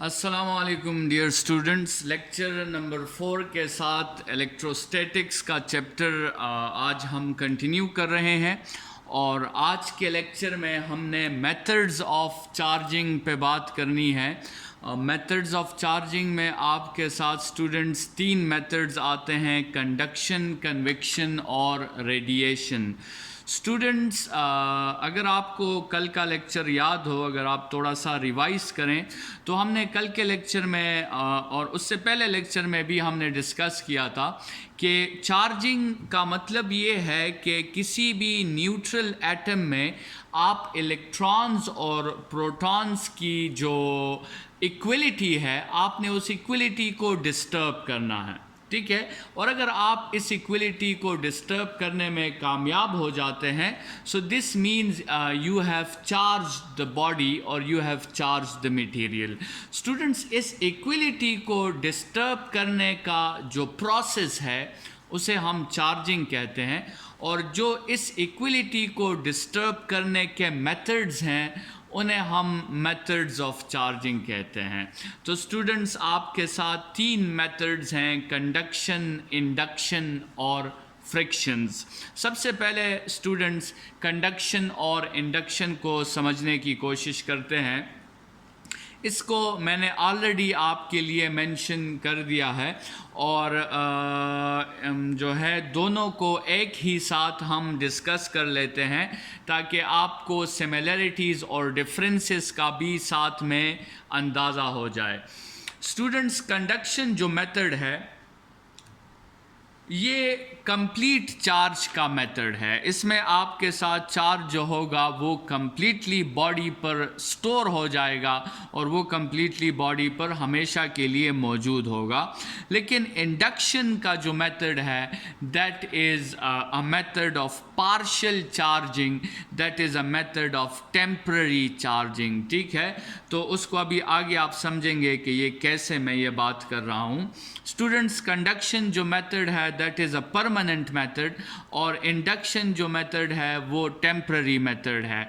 अस्सलामुअलैकुम dear students, lecture number 4 के साथ इलेक्ट्रोस्टैटिक्स का चैप्टर आज हम कंटिन्यू कर रहे हैं। और आज के लेक्चर में हमने मेथड्स ऑफ चार्जिंग पे बात करनी है। मेथड्स ऑफ चार्जिंग में आपके साथ स्टूडेंट्स 3 मेथड्स आते हैं: कंडक्शन, कन्वेक्शन और रेडिएशन। स्टूडेंट्स, अगर आपको कल का लेक्चर याद हो, अगर आप थोड़ा सा रिवाइज करें तो हमने कल के लेक्चर में और उससे पहले लेक्चर में भी हमने डिस्कस किया था कि चार्जिंग का मतलब ये है कि किसी भी न्यूट्रल एटम में आप इलेक्ट्रॉन्स और प्रोटॉन्स की जो इक्वलिटी है, आपने उस इक्वलिटी को डिस्टर्ब करना है, ठीक है। और अगर आप इस इक्वलिटी को डिस्टर्ब करने में कामयाब हो जाते हैं, so this means you have charge the body और you have charge the material. Students, इस इक्वलिटी को डिस्टर्ब करने का जो प्रोसेस है उसे हम चार्जिंग कहते हैं, और जो इस इक्वलिटी को डिस्टर्ब करने के मेथड्स हैं उन्हें हम मेथड्स ऑफ चार्जिंग कहते हैं। तो स्टूडेंट्स, आपके साथ 3 मेथड्स हैं: कंडक्शन, इंडक्शन और फ्रिक्शंस। सबसे पहले स्टूडेंट्स कंडक्शन और इंडक्शन को समझने की कोशिश करते हैं। इसको मैंने ऑलरेडी आपके लिए मेंशन कर दिया है, और जो है दोनों को एक ही साथ हम डिस्कस कर लेते हैं ताकि आपको सिमिलरिटीज़ और डिफरेंसेस का भी साथ में अंदाज़ा हो जाए। स्टूडेंट्स, कंडक्शन जो मेथड है ये कंप्लीट चार्ज का मेथड है। इसमें आपके साथ चार्ज जो होगा वो कंप्लीटली बॉडी पर स्टोर हो जाएगा और वो कंप्लीटली बॉडी पर हमेशा के लिए मौजूद होगा। लेकिन इंडक्शन का जो मेथड है that is a method of partial charging, that is a method of temporary charging, ठीक है। तो उसको अभी आगे आप समझेंगे कि ये कैसे मैं ये बात कर रहा हूँ। स्टूडेंट्स, कंडक्शन जो मेथड है that is a permanent method, और इंडक्शन जो मेथड है वो टेम्पररी मेथड है।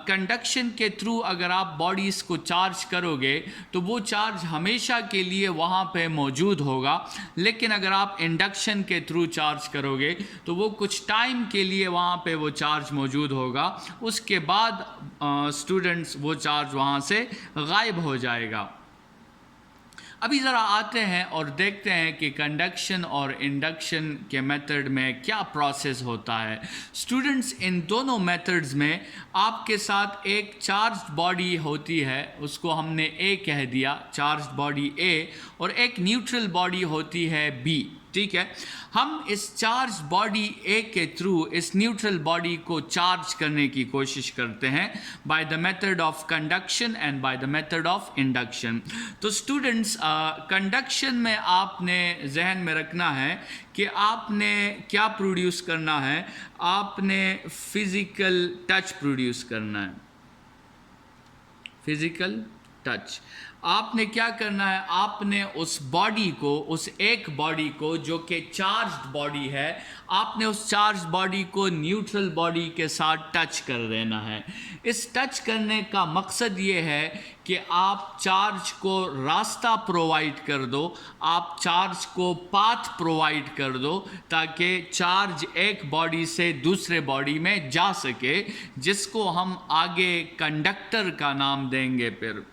कंडक्शन के थ्रू अगर आप बॉडीज़ को चार्ज करोगे तो वो चार्ज हमेशा के लिए वहाँ पे मौजूद होगा, लेकिन अगर आप इंडक्शन के थ्रू चार्ज करोगे तो वो कुछ टाइम के लिए वहाँ पे वो चार्ज मौजूद होगा, उसके बाद स्टूडेंट्स वो चार्ज वहाँ से गायब हो जाएगा। अभी ज़रा आते हैं और देखते हैं कि कंडक्शन और इंडक्शन के मेथड में क्या प्रोसेस होता है। स्टूडेंट्स, इन दोनों मेथड्स में आपके साथ एक चार्ज्ड बॉडी होती है, उसको हमने ए कह दिया, चार्ज्ड बॉडी ए, और एक न्यूट्रल बॉडी होती है बी, ठीक है। हम इस चार्ज बॉडी ए के थ्रू इस न्यूट्रल बॉडी को चार्ज करने की कोशिश करते हैं by the method of conduction and by the method of induction. तो स्टूडेंट्स, कंडक्शन में आपने जहन में रखना है कि आपने क्या प्रोड्यूस करना है, आपने फिजिकल टच प्रोड्यूस करना है, फिजिकल टच। आपने क्या करना है, आपने उस बॉडी को, उस एक बॉडी को जो कि चार्ज्ड बॉडी है, आपने उस चार्ज बॉडी को न्यूट्रल बॉडी के साथ टच कर देना है। इस टच करने का मकसद ये है कि आप चार्ज को रास्ता प्रोवाइड कर दो, आप चार्ज को पाथ प्रोवाइड कर दो, ताकि चार्ज एक बॉडी से दूसरे बॉडी में जा सके, जिसको हम आगे कंडक्टर का नाम देंगे फिर।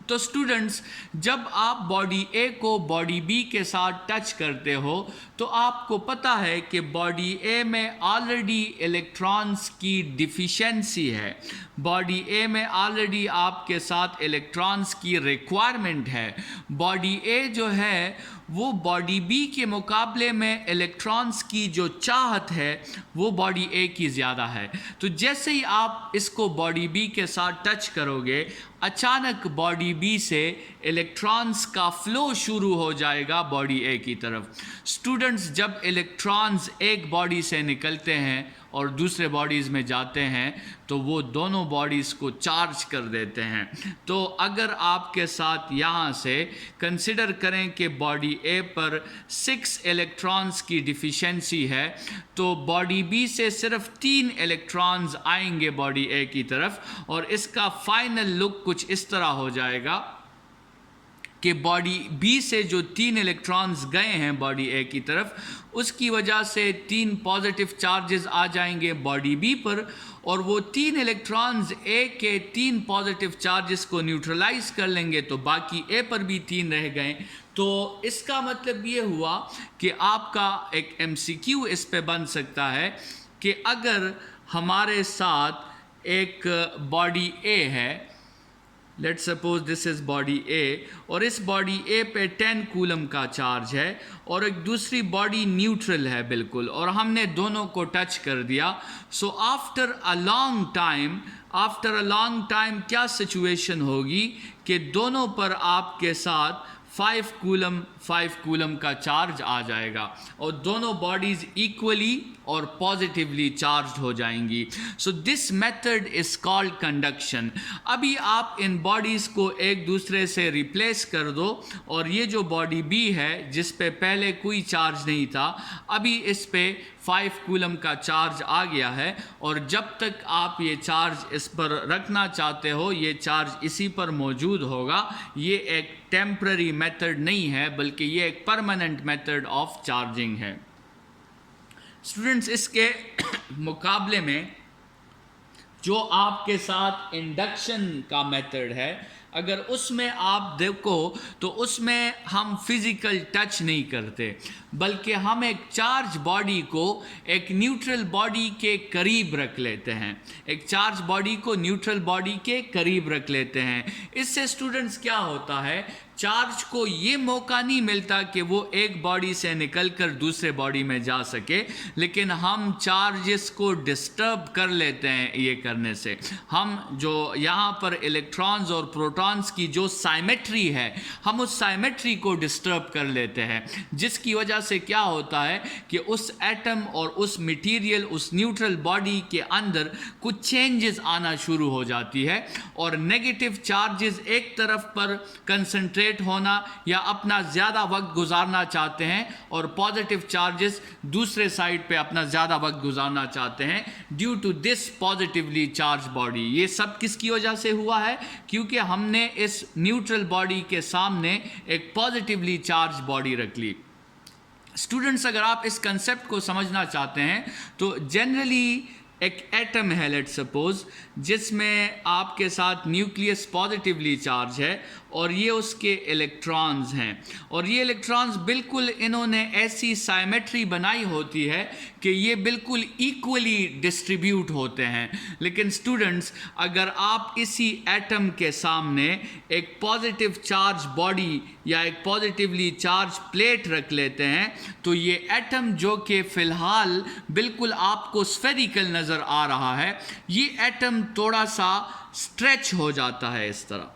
तो स्टूडेंट्स, जब आप बॉडी ए को बॉडी बी के साथ टच करते हो तो आपको पता है कि बॉडी ए में ऑलरेडी इलेक्ट्रॉन्स की डिफिशिएंसी है, बॉडी ए में ऑलरेडी आपके साथ इलेक्ट्रॉन्स की रिक्वायरमेंट है। बॉडी ए जो है वो बॉडी बी के मुकाबले में इलेक्ट्रॉन्स की जो चाहत है वो बॉडी ए की ज़्यादा है। तो जैसे ही आप इसको बॉडी बी के साथ टच करोगे, अचानक बॉडी बी से इलेक्ट्रॉन्स का फ्लो शुरू हो जाएगा बॉडी ए की तरफ। स्टूडेंट्स, जब इलेक्ट्रॉन्स एक बॉडी से निकलते हैं और दूसरे बॉडीज़ में जाते हैं तो वो दोनों बॉडीज़ को चार्ज कर देते हैं। तो अगर आपके साथ यहाँ से कंसिडर करें कि बॉडी ए पर 6 इलेक्ट्रॉन्स की डिफिशेंसी है, तो बॉडी बी से सिर्फ 3 इलेक्ट्रॉन्स आएंगे बॉडी ए की तरफ, और इसका फाइनल लुक कुछ इस तरह हो जाएगा कि बॉडी बी से जो 3 इलेक्ट्रॉन्स गए हैं बॉडी ए की तरफ, उसकी वजह से 3 पॉजिटिव चार्जेस आ जाएंगे बॉडी बी पर, और वो 3 इलेक्ट्रॉन्स ए के 3 पॉजिटिव चार्जेस को न्यूट्रलाइज कर लेंगे, तो बाकी ए पर भी 3 रह गए। तो इसका मतलब ये हुआ कि आपका एक MCQ इस पे बन सकता है कि अगर हमारे साथ एक बॉडी ए है, let's suppose this is body a, और इस बॉडी ए पे 10 कूलम का चार्ज है, और एक दूसरी बॉडी न्यूट्रल है बिल्कुल, और हमने दोनों को टच कर दिया। So after a long time क्या सिचुएशन होगी कि दोनों पर आपके साथ 5 कूलम का चार्ज आ जाएगा, और दोनों बॉडीज इक्वली और पॉजिटिवली चार्ज हो जाएंगी। So this method is called conduction. अभी आप इन बॉडीज़ को एक दूसरे से रिप्लेस कर दो, और ये जो बॉडी बी है जिस पे पहले कोई चार्ज नहीं था, अभी इस पे 5 कूलम का चार्ज आ गया है, और जब तक आप ये चार्ज इस पर रखना चाहते हो ये चार्ज इसी पर मौजूद होगा। ये एक टेम्पररी मेथड नहीं है, बल्कि ये एक परमानेंट मेथड ऑफ चार्जिंग है। स्टूडेंट्स, इसके मुकाबले में जो आपके साथ इंडक्शन का मेथड है, अगर उसमें आप देखो तो उसमें हम फिजिकल टच नहीं करते, बल्कि हम एक चार्ज बॉडी को एक न्यूट्रल बॉडी के करीब रख लेते हैं। एक चार्ज बॉडी को न्यूट्रल बॉडी के करीब रख लेते हैं। इससे स्टूडेंट्स क्या होता है, चार्ज को ये मौका नहीं मिलता कि वो एक बॉडी से निकलकर दूसरे बॉडी में जा सके, लेकिन हम चार्जेस को डिस्टर्ब कर लेते हैं। ये करने से हम जो यहाँ पर इलेक्ट्रॉन्स और प्रोटॉन्स की जो साइमेट्री है, हम उस साइमेट्री को डिस्टर्ब कर लेते हैं, जिसकी वजह से क्या होता है कि उस एटम और उस मटेरियल, उस न्यूट्रल बॉडी के अंदर कुछ चेंजेस आना शुरू हो जाती है, और नेगेटिव चार्जेस एक तरफ पर कंसंट्रेट होना या अपना ज़्यादा वक्त गुजारना चाहते हैं, और पॉजिटिव चार्जेस दूसरे साइड पे अपना ज़्यादा वक्त गुजारना चाहते हैं due to this positively charge body. ये सब किसकी वजह से हुआ है? क्योंकि हमने इस न्यूट्रल बॉडी के सामने एक पॉजिटिवली चार्ज बॉडी रख ली। स्टूडेंट्स, अगर आप इस कंसेप्ट को समझना चाहते हैं तो जनरली एक एटम है, लेट्स सपोज, जिसमें आपके साथ न्यूक्लियस पॉजिटिवली चार्ज है और ये उसके इलेक्ट्रॉन्स हैं, और ये इलेक्ट्रॉन्स बिल्कुल इन्होंने ऐसी साइमेट्री बनाई होती है कि ये बिल्कुल इक्वली डिस्ट्रीब्यूट होते हैं। लेकिन स्टूडेंट्स, अगर आप इसी एटम के सामने एक पॉजिटिव चार्ज बॉडी या एक पॉजिटिवली चार्ज प्लेट रख लेते हैं, तो ये एटम जो कि फ़िलहाल बिल्कुल आपको स्फेरिकल नज़र आ रहा है, ये एटम थोड़ा सा स्ट्रेच हो जाता है इस तरह।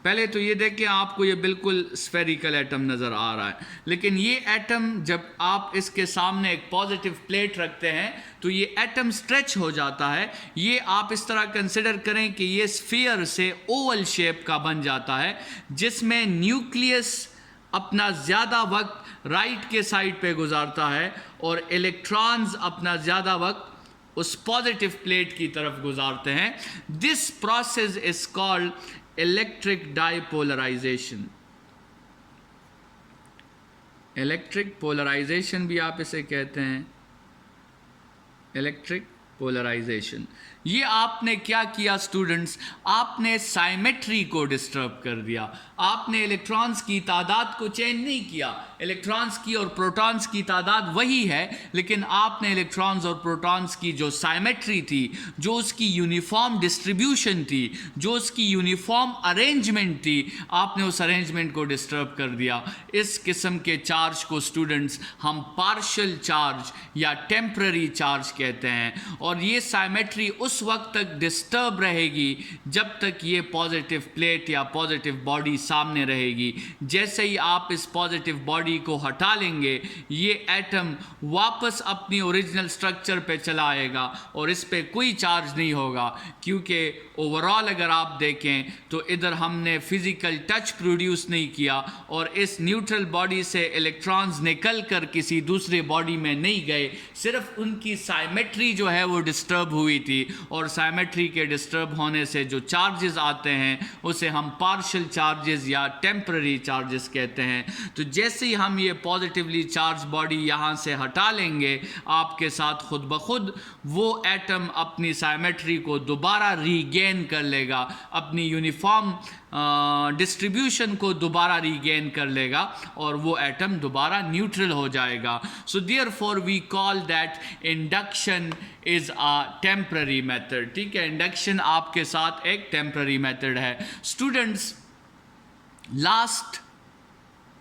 पहले तो ये देखिए, आपको ये बिल्कुल स्फेरिकल एटम नज़र आ रहा है, लेकिन ये एटम जब आप इसके सामने एक पॉजिटिव प्लेट रखते हैं तो ये एटम स्ट्रेच हो जाता है। ये आप इस तरह कंसिडर करें कि ये स्फीयर से ओवल शेप का बन जाता है, जिसमें न्यूक्लियस अपना ज़्यादा वक्त राइट के साइड पे गुजारता है और इलेक्ट्रॉन्स अपना ज़्यादा वक्त उस पॉजिटिव प्लेट की तरफ गुजारते हैं। This process is called electric depolarization. Electric polarization भी आप इसे कहते हैं, इलेक्ट्रिक पोलराइजेशन। ये आपने क्या किया स्टूडेंट्स, आपने साइमेट्री को डिस्टर्ब कर दिया। आपने इलेक्ट्रॉन्स की तादाद को चेंज नहीं किया, इलेक्ट्रॉन्स की और प्रोटॉन्स की तादाद वही है, लेकिन आपने इलेक्ट्रॉन्स और प्रोटॉन्स की जो साइमेट्री थी, जो उसकी यूनिफॉर्म डिस्ट्रीब्यूशन थी, जो उसकी यूनिफॉर्म अरेंजमेंट थी, आपने उस अरेंजमेंट को डिस्टर्ब कर दिया। इस किस्म के चार्ज को स्टूडेंट्स हम पार्शियल चार्ज या टेम्पररी चार्ज कहते हैं, और ये साइमेट्री उस वक्त तक डिस्टर्ब रहेगी जब तक ये पॉजिटिव प्लेट या पॉजिटिव बॉडी सामने रहेगी। जैसे ही आप इस पॉजिटिव बॉडी को हटा लेंगे, ये एटम वापस अपनी ओरिजिनल स्ट्रक्चर पे चला आएगा और इस पे कोई चार्ज नहीं होगा, क्योंकि ओवरऑल अगर आप देखें तो इधर हमने फिजिकल टच प्रोड्यूस नहीं किया और इस न्यूट्रल बॉडी से इलेक्ट्रॉन्स निकल कर किसी दूसरे बॉडी में नहीं गए, सिर्फ उनकी साइमेट्री जो है वो डिस्टर्ब हुई थी। और साइमेट्री के डिस्टर्ब होने से जो चार्जेस आते हैं उसे हम पार्शियल चार्जेस या टेम्पररी चार्जेस कहते हैं। तो जैसे ही हम ये पॉजिटिवली चार्ज बॉडी यहाँ से हटा लेंगे, आपके साथ खुद ब खुद वो एटम अपनी साइमेट्री को दोबारा रीगेन कर लेगा, अपनी यूनिफॉर्म डिस्ट्रीब्यूशन को दोबारा रीगेन कर लेगा और वो एटम दोबारा न्यूट्रल हो जाएगा। So therefore we call that induction is a temporary method. ठीक है, इंडक्शन आपके साथ एक टेम्पररी मेथड है। Students, last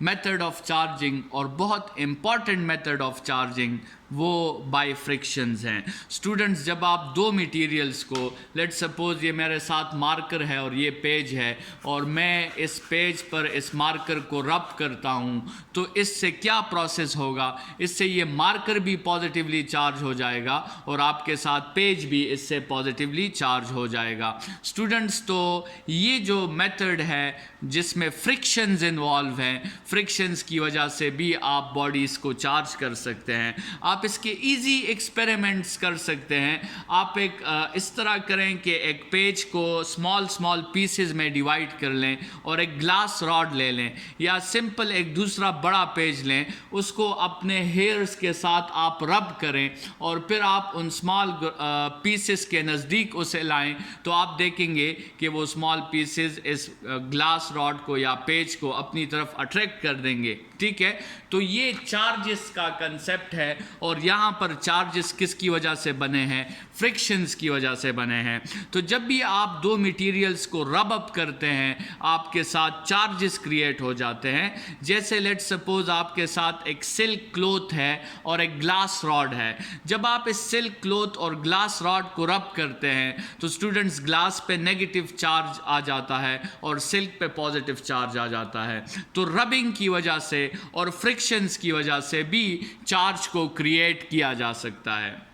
method of charging और बहुत इंपॉर्टेंट मेथड ऑफ चार्जिंग वो बाय फ्रिक्शंस हैं। स्टूडेंट्स, जब आप दो मटेरियल्स को, लेट सपोज ये मेरे साथ मार्कर है और ये पेज है और मैं इस पेज पर इस मार्कर को रब करता हूँ, तो इससे क्या प्रोसेस होगा? इससे ये मार्कर भी पॉजिटिवली चार्ज हो जाएगा और आपके साथ पेज भी इससे पॉजिटिवली चार्ज हो जाएगा। स्टूडेंट्स, तो ये जो मेथड है जिसमें फ्रिक्शंस इन्वॉल्व हैं, फ्रिक्शंस की वजह से भी आप बॉडीज़ को चार्ज कर सकते हैं। आप इसके इजी एक्सपेरिमेंट्स कर सकते हैं। आप एक इस तरह करें कि एक पेज को स्मॉल पीसेस में डिवाइड कर लें और एक ग्लास रॉड ले लें, या सिंपल एक दूसरा बड़ा पेज लें, उसको अपने हेयर्स के साथ आप रब करें और फिर आप उन स्मॉल पीसेस के नज़दीक उसे लाएं, तो आप देखेंगे कि वो स्मॉल पीसेस इस ग्लास रॉड को या पेज को अपनी तरफ अट्रैक्ट कर देंगे। ठीक है, तो ये चार्जेस का कंसेप्ट है और यहाँ पर चार्जेस किसकी वजह से बने हैं? फ्रिक्शंस की वजह से बने हैं। तो जब भी आप दो मटेरियल्स को रब अप करते हैं, आपके साथ चार्जेस क्रिएट हो जाते हैं। जैसे लेट सपोज आपके साथ एक सिल्क क्लॉथ है और एक ग्लास रॉड है। जब आप इस सिल्क क्लॉथ और ग्लास रॉड को रब करते हैं तो स्टूडेंट्स, ग्लास पे नेगेटिव चार्ज आ जाता है और सिल्क पे पॉजिटिव चार्ज आ जाता है। तो रबिंग की वजह से और फ्रिक्शंस की वजह से भी चार्ज को क्रिएट किया जा सकता है।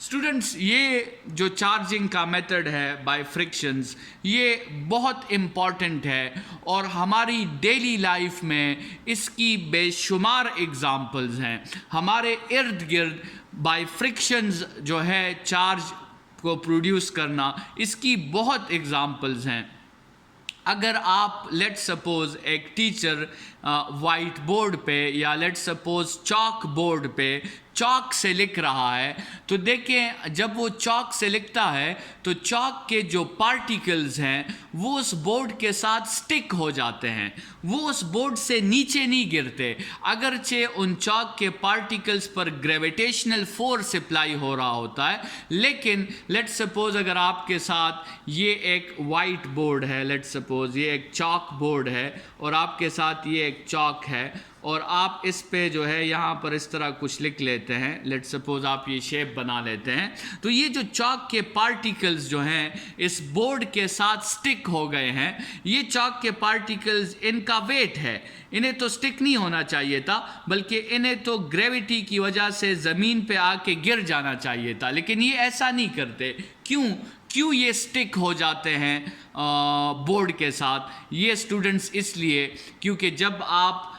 स्टूडेंट्स, ये जो चार्जिंग का मेथड है बाय फ्रिक्शंस, ये बहुत इम्पॉर्टेंट है और हमारी डेली लाइफ में इसकी बेशुमार एग्जाम्पल्स हैं। हमारे इर्द गिर्द बाय फ्रिक्शंस जो है चार्ज को प्रोड्यूस करना, इसकी बहुत एग्जाम्पल्स हैं। अगर आप लेट सपोज एक टीचर वाइट बोर्ड पे या लेट सपोज चॉक बोर्ड पे चॉक से लिख रहा है, तो देखें जब वो चॉक से लिखता है तो चॉक के जो पार्टिकल्स हैं वो उस बोर्ड के साथ स्टिक हो जाते हैं, वो उस बोर्ड से नीचे नहीं गिरते। अगरचे उन चॉक के पार्टिकल्स पर ग्रेविटेशनल फोर्स अप्लाई हो रहा होता है, लेकिन लेट सपोज अगर आपके साथ ये एक वाइट बोर्ड है, लेट सपोज ये एक चॉक बोर्ड है और आपके साथ ये एक चॉक है और आप इस पे जो है यहाँ पर इस तरह कुछ लिख लेते हैं, लेट सपोज आप ये शेप बना लेते हैं, तो ये जो चॉक के पार्टिकल्स जो हैं इस बोर्ड के साथ स्टिक हो गए हैं। ये चॉक के पार्टिकल्स, इनका वेट है, इन्हें तो स्टिक नहीं होना चाहिए था, बल्कि इन्हें तो ग्रेविटी की वजह से ज़मीन पे आके गिर जाना चाहिए था, लेकिन ये ऐसा नहीं करते। क्यों ये स्टिक हो जाते हैं बोर्ड के साथ? ये स्टूडेंट्स इसलिए क्योंकि जब आप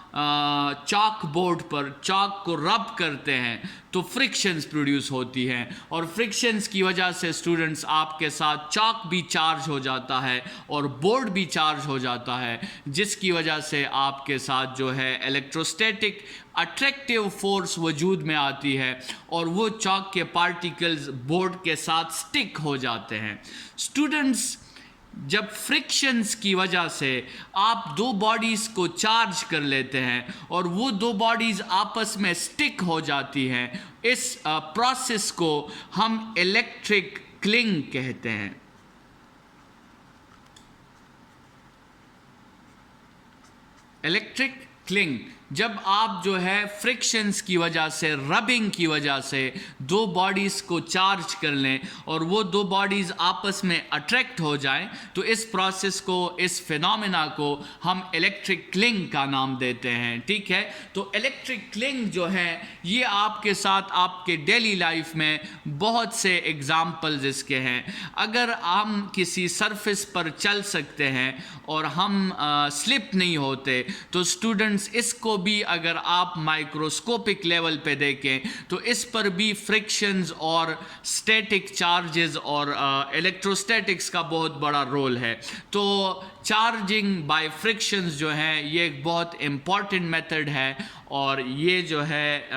चॉक बोर्ड पर चॉक को रब करते हैं तो फ्रिक्शंस प्रोड्यूस होती हैं और फ्रिक्शंस की वजह से स्टूडेंट्स आपके साथ चॉक भी चार्ज हो जाता है और बोर्ड भी चार्ज हो जाता है, जिसकी वजह से आपके साथ जो है इलेक्ट्रोस्टैटिक अट्रैक्टिव फोर्स वजूद में आती है और वो चॉक के पार्टिकल्स बोर्ड के साथ स्टिक हो जाते हैं। स्टूडेंट्स, जब फ्रिक्शंस की वजह से आप दो बॉडीज़ को चार्ज कर लेते हैं और वो दो बॉडीज़ आपस में स्टिक हो जाती हैं, इस प्रोसेस को हम इलेक्ट्रिक क्लिंग कहते हैं। इलेक्ट्रिक क्लिंग जब आप जो है फ्रिक्शंस की वजह से, रबिंग की वजह से दो बॉडीज़ को चार्ज कर लें और वो दो बॉडीज़ आपस में अट्रैक्ट हो जाएं, तो इस प्रोसेस को, इस फिनोमेना को हम इलेक्ट्रिक क्लिंग का नाम देते हैं। ठीक है, तो इलेक्ट्रिक क्लिंग जो है ये आपके साथ आपके डेली लाइफ में बहुत से एग्जाम्पल्स इसके हैं। अगर हम किसी सरफेस पर चल सकते हैं और हम स्लिप नहीं होते, तो स्टूडेंट्स इसको भी अगर आप माइक्रोस्कोपिक लेवल पे देखें तो इस पर भी फ्रिक्शंस और स्टैटिक चार्जेस और इलेक्ट्रोस्टैटिक्स का बहुत बड़ा रोल है। तो चार्जिंग बाय फ्रिक्शंस जो हैं ये एक बहुत इम्पॉर्टेंट मेथड है और ये जो है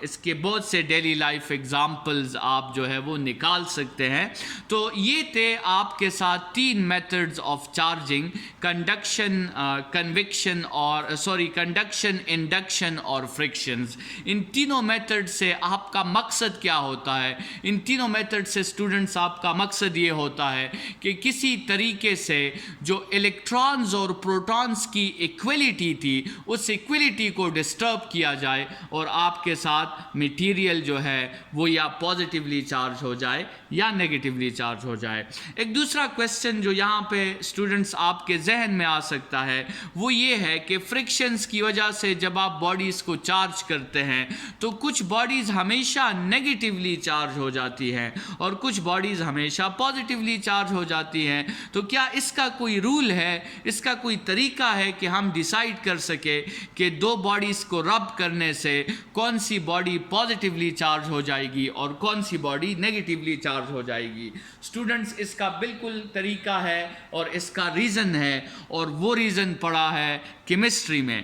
इसके बहुत से डेली लाइफ एग्जाम्पल्स आप जो है वो निकाल सकते हैं। तो ये थे आपके साथ तीन methods of charging, conduction, conviction और कंडक्शन, इंडक्शन और फ्रिक्शंस। इन तीनों मेथड से आपका मकसद क्या होता है? इन तीनों मेथड से स्टूडेंट्स आपका मकसद ये होता है कि किसी तरीके से जो इलेक्ट्रॉन्स और प्रोटॉन्स की इक्वलिटी थी उस इक्वलिटी को डिस्टर्ब किया जाए और आपके साथ मटेरियल जो है वो या पॉजिटिवली चार्ज हो जाए या नेगेटिवली चार्ज हो जाए। एक दूसरा क्वेश्चन जो यहाँ पे स्टूडेंट्स आपके जहन में आ सकता है वो ये है कि फ्रिक्शंस की वजह से जब आप बॉडीज़ को चार्ज करते हैं तो कुछ बॉडीज़ हमेशा नेगेटिवली चार्ज हो जाती हैं और कुछ बॉडीज़ हमेशा पॉजिटिवली चार्ज हो जाती हैं। तो क्या इसका कोई रूल है, इसका कोई तरीका है कि हम डिसाइड कर सके कि दो बॉडीज़ को रब करने से कौन सी बॉडी पॉजिटिवली चार्ज हो जाएगी और कौन सी बॉडी नेगेटिवली चार्ज हो जाएगी? स्टूडेंट्स, इसका बिल्कुल तरीका है और इसका रीज़न है और वो रीज़न पढ़ा है केमिस्ट्री में।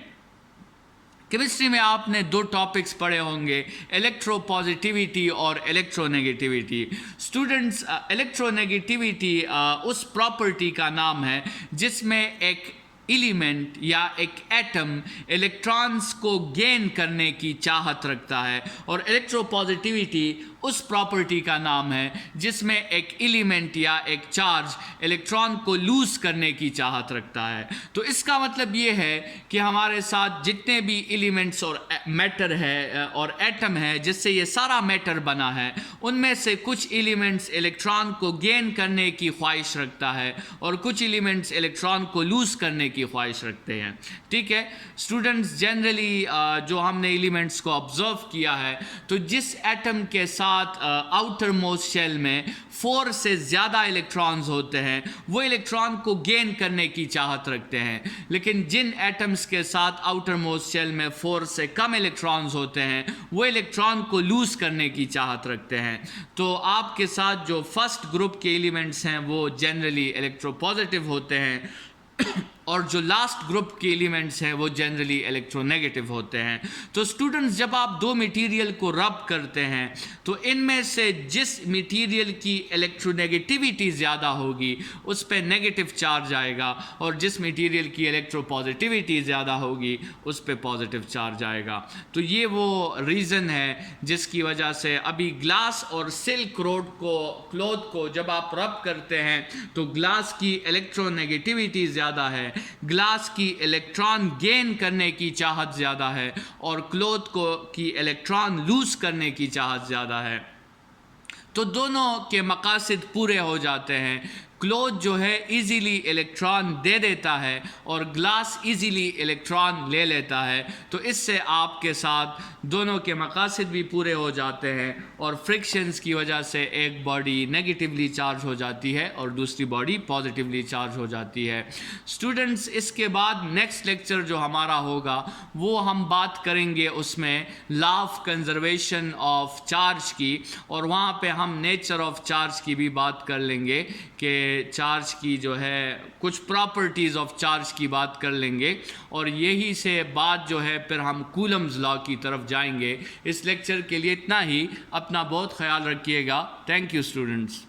केमिस्ट्री में आपने दो टॉपिक्स पढ़े होंगे, इलेक्ट्रोपॉजिटिविटी और इलेक्ट्रोनेगेटिविटी। स्टूडेंट्स, इलेक्ट्रोनेगेटिविटी उस प्रॉपर्टी का नाम है जिसमें एक एलिमेंट या एक एटम इलेक्ट्रॉन्स को गेन करने की चाहत रखता है और इलेक्ट्रोपॉजिटिविटी उस प्रॉपर्टी का नाम है जिसमें एक एलिमेंट या एक चार्ज इलेक्ट्रॉन को लूज करने की चाहत रखता है। तो इसका मतलब ये है कि हमारे साथ जितने भी एलिमेंट्स और मैटर है और एटम है जिससे ये सारा मैटर बना है, उनमें से कुछ एलिमेंट्स इलेक्ट्रॉन को गेन करने की ख्वाहिश रखता है और कुछ एलिमेंट्स इलेक्ट्रॉन को लूज करने की ख्वाहिश रखते हैं। ठीक है स्टूडेंट्स, जनरली जो हमने एलिमेंट्स को ऑब्जर्व किया है तो जिस एटम के साथ आउटर मोस्ट शेल में 4 से ज़्यादा इलेक्ट्रॉन्स होते हैं वो इलेक्ट्रॉन को गेन करने की चाहत रखते हैं, लेकिन जिन एटम्स के साथ आउटर मोस्ट शेल में 4 से कम इलेक्ट्रॉन्स होते हैं वो इलेक्ट्रॉन को लूज करने की चाहत रखते हैं। तो आपके साथ जो फर्स्ट ग्रुप के एलिमेंट्स हैं वो जनरली इलेक्ट्रोपॉजिटिव होते हैं और जो लास्ट ग्रुप के एलिमेंट्स हैं वो जनरली इलेक्ट्रोनेगेटिव होते हैं। तो स्टूडेंट्स, जब आप दो मटेरियल को रब करते हैं तो इनमें से जिस मटेरियल की इलेक्ट्रोनेगेटिविटी ज़्यादा होगी उस पर नेगेटिव चार्ज आएगा और जिस मटेरियल की इलेक्ट्रोपॉजिटिविटी ज़्यादा होगी उस पर पॉजिटिव चार्ज आएगा। तो ये वो रीज़न है जिसकी वजह से अभी ग्लास और सिल्क रोड को, क्लॉथ को जब आप रब करते हैं तो ग्लास की इलेक्ट्रोनेगेटिविटी ज़्यादा है, ग्लास की इलेक्ट्रॉन गेन करने की चाहत ज़्यादा है और क्लॉथ को की इलेक्ट्रॉन लूज करने की चाहत ज़्यादा है। तो दोनों के मकासद पूरे हो जाते हैं। क्लॉथ जो है इजीली इलेक्ट्रॉन दे देता है और ग्लास इजीली इलेक्ट्रॉन ले लेता है। तो इससे आपके साथ दोनों के मकासद भी पूरे हो जाते हैं और फ्रिक्शंस की वजह से एक बॉडी नेगेटिवली चार्ज हो जाती है और दूसरी बॉडी पॉजिटिवली चार्ज हो जाती है। स्टूडेंट्स, इसके बाद नेक्स्ट लेक्चर जो हमारा होगा वो हम बात करेंगे उसमें law of conservation of charge की और वहाँ पे हम नेचर ऑफ चार्ज की भी बात कर लेंगे कि चार्ज की जो है कुछ प्रॉपर्टीज़ ऑफ चार्ज की बात कर लेंगे और यही से बाद जो है फिर हम कूलम्स लॉ की तरफ जाएंगे। इस लेक्चर के लिए इतना ही। अपना बहुत ख्याल रखिएगा। Thank you students.